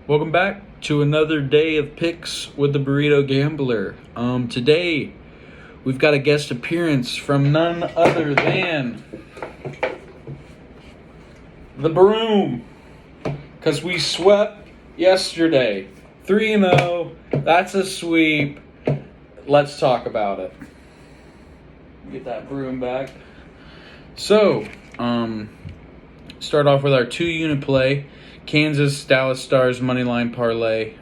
Welcome back to another day of picks with the Burrito Gambler. Today we've got a guest appearance from none other than the Broom, because we swept yesterday, 3-0. That's a sweep. Let's talk about it. Get that broom back. So, start off with our 2-unit play. Kansas Dallas Stars moneyline parlay.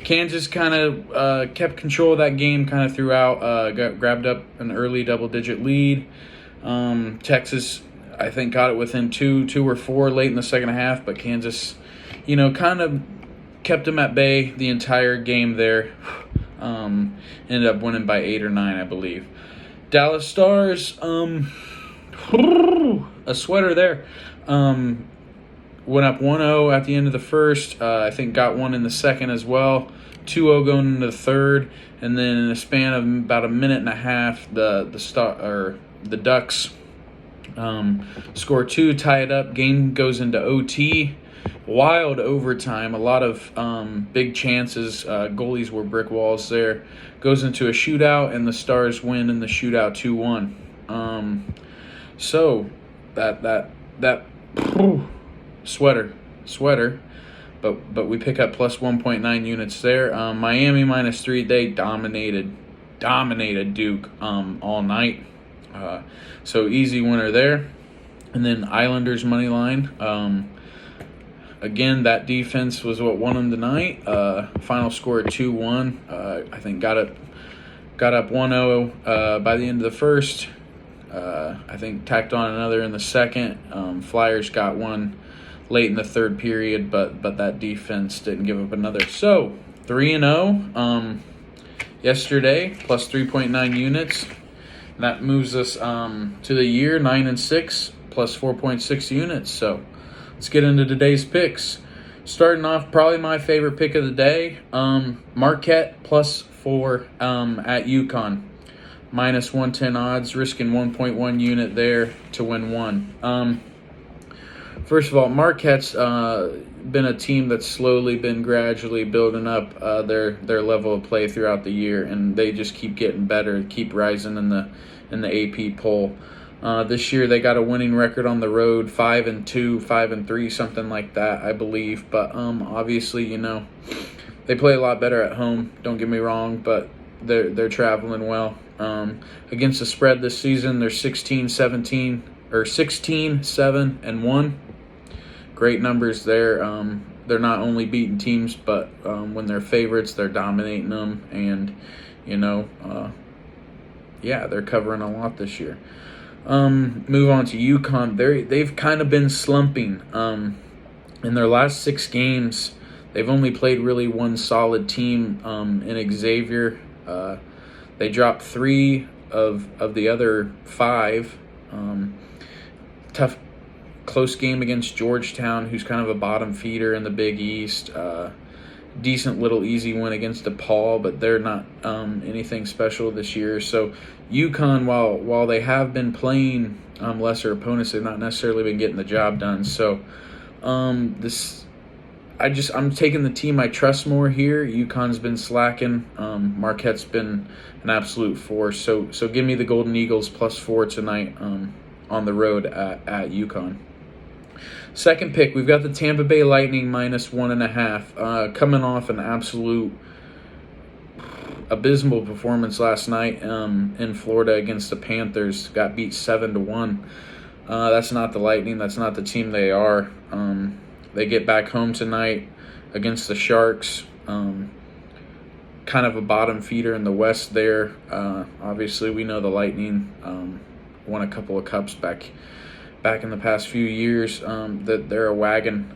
Kansas kind of kept control of that game kind of throughout. Grabbed up an early double-digit lead. Texas, I think, got it within two or four late in the second half, but Kansas, kind of kept them at bay the entire game there. Ended up winning by 8 or 9, I believe. Dallas Stars, a sweater there. Went up 1-0 at the end of the first. I think got one in the second as well. 2-0 going into the third, and then in a span of about a minute and a half, the Ducks score 2, tie it up. Game goes into OT. Wild overtime. A lot of big chances. Goalies were brick walls there. Goes into a shootout, and the Stars win in the shootout 2-1. So that sweater, but we pick up plus 1.9 units there. Miami -3. They dominated Duke all night. So easy winner there. And then Islanders money line. Again, that defense was what won them tonight. Final score 2-1. I think got up 1-0 by the end of the first. I think tacked on another in the second. Flyers got one late in the third period, but that defense didn't give up another. So 3-0 yesterday, plus 3.9 units. That moves us to the year 9-6, plus 4.6 units. So let's get into today's picks. Starting off, probably my favorite pick of the day, Marquette plus 4 at UConn. -110 odds, risking 1.1 unit there to win 1. First of all, Marquette's been a team that's slowly been gradually building up their level of play throughout the year, and they just keep getting better, keep rising in the AP poll. This year they got a winning record on the road, 5-2, 5-3, something like that, I believe. But obviously, they play a lot better at home. Don't get me wrong, but they're traveling well. Against the spread this season, they're 16-7-1. Great numbers there. They're not only beating teams, but when they're favorites, they're dominating them. And, they're covering a lot this year. Move on to UConn. They've kind of been slumping. In their last 6 games, they've only played really one solid team in Xavier. They dropped 3 of the other 5. Tough, close game against Georgetown, who's kind of a bottom feeder in the Big East. Decent little easy win against DePaul, but they're not anything special this year. So UConn, while they have been playing lesser opponents, they've not necessarily been getting the job done. So I'm taking the team I trust more here. UConn's been slacking. Marquette's been an absolute force. So give me the Golden Eagles plus 4 tonight on the road at UConn. Second pick, we've got the Tampa Bay Lightning -1.5. Coming off an absolute abysmal performance last night in Florida against the Panthers. Got beat 7-1. That's not the Lightning. That's not the team they are. They get back home tonight against the Sharks. Kind of a bottom feeder in the West there. Obviously, we know the Lightning won a couple of cups back in the past few years. That they're a wagon.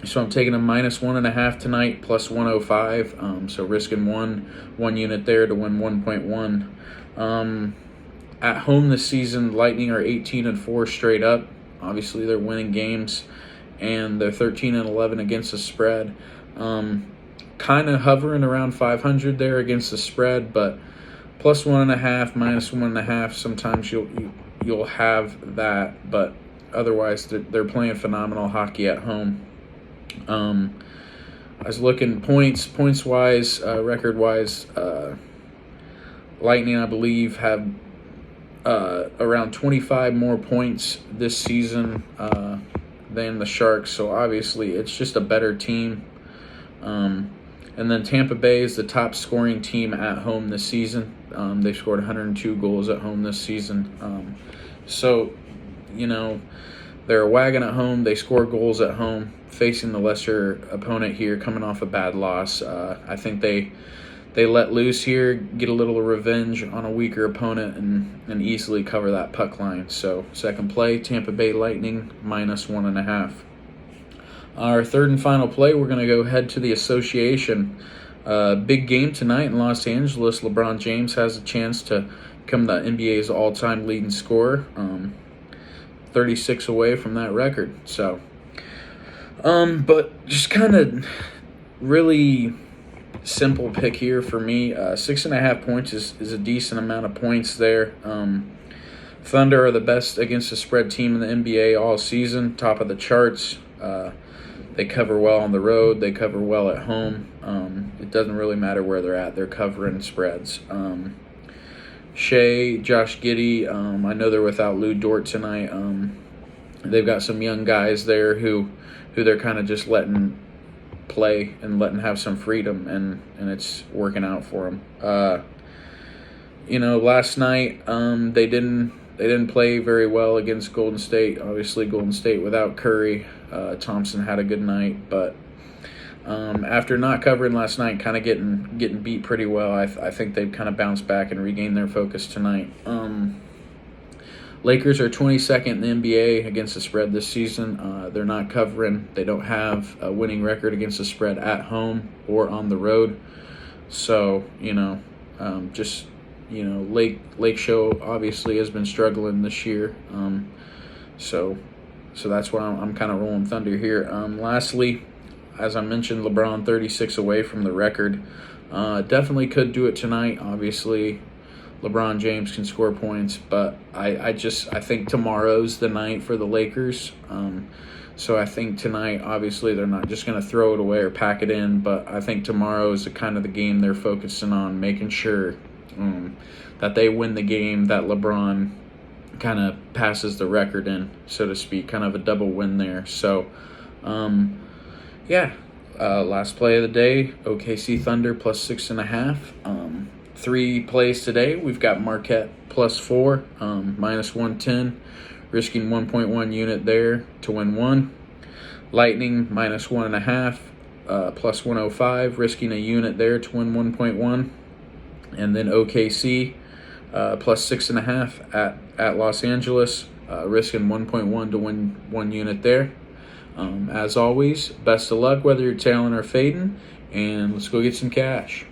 So I'm taking a -1.5 tonight, plus 105. So risking one unit there to win 1.1. At home this season, Lightning are 18-4 straight up. Obviously, they're winning games, and they're 13-11 against the spread. Kind of hovering around 500 there against the spread, but plus 1.5, minus 1.5. Sometimes you'll have that, but otherwise they're playing phenomenal hockey at home. I was looking points wise, record wise. Lightning, I believe, have around 25 more points this season than the Sharks. So obviously, it's just a better team. And then Tampa Bay is the top scoring team at home this season. They've scored 102 goals at home this season. So, they're a wagon at home. They score goals at home, facing the lesser opponent here, coming off a bad loss. I think they let loose here, get a little revenge on a weaker opponent, and easily cover that puck line. So second play, Tampa Bay Lightning -1.5. Our third and final play, we're going to go head to the Association. Big game tonight in Los Angeles. LeBron James has a chance to become the NBA's all-time leading scorer. 36 away from that record. So, but just kind of really simple pick here for me. 6.5 points is a decent amount of points there. Thunder are the best against the spread team in the NBA all season, top of the charts. They cover well on the road. They cover well at home. It doesn't really matter where they're at. They're covering spreads. Shea, Josh Giddey, I know they're without Lou Dort tonight. They've got some young guys there who they're kind of just letting play and letting have some freedom, and it's working out for them. Last night they didn't play very well against Golden State. Obviously, Golden State without Curry. Thompson had a good night, but after not covering last night, kind of getting beat pretty well, I think they've kind of bounced back and regained their focus tonight. Lakers are 22nd in the NBA against the spread this season. They're not covering. They don't have a winning record against the spread at home or on the road. So, Lake Show obviously has been struggling this year. So that's why I'm kind of rolling Thunder here. Lastly, as I mentioned, LeBron 36 away from the record. Definitely could do it tonight. Obviously, LeBron James can score points, but I think tomorrow's the night for the Lakers. So I think tonight, obviously, they're not just going to throw it away or pack it in, but I think tomorrow is the kind of the game they're focusing on, making sure that they win the game, that LeBron kind of passes the record in, so to speak, kind of a double win there. So, last play of the day, OKC Thunder +6.5. 3 plays today. We've got Marquette +4, -110, risking 1.1 unit there to win 1. Lightning -1.5, +105, risking a unit there to win 1.1. And then OKC +6.5 at Los Angeles, risking 1.1 to win 1 unit there. As always, best of luck whether you're tailing or fading, and let's go get some cash.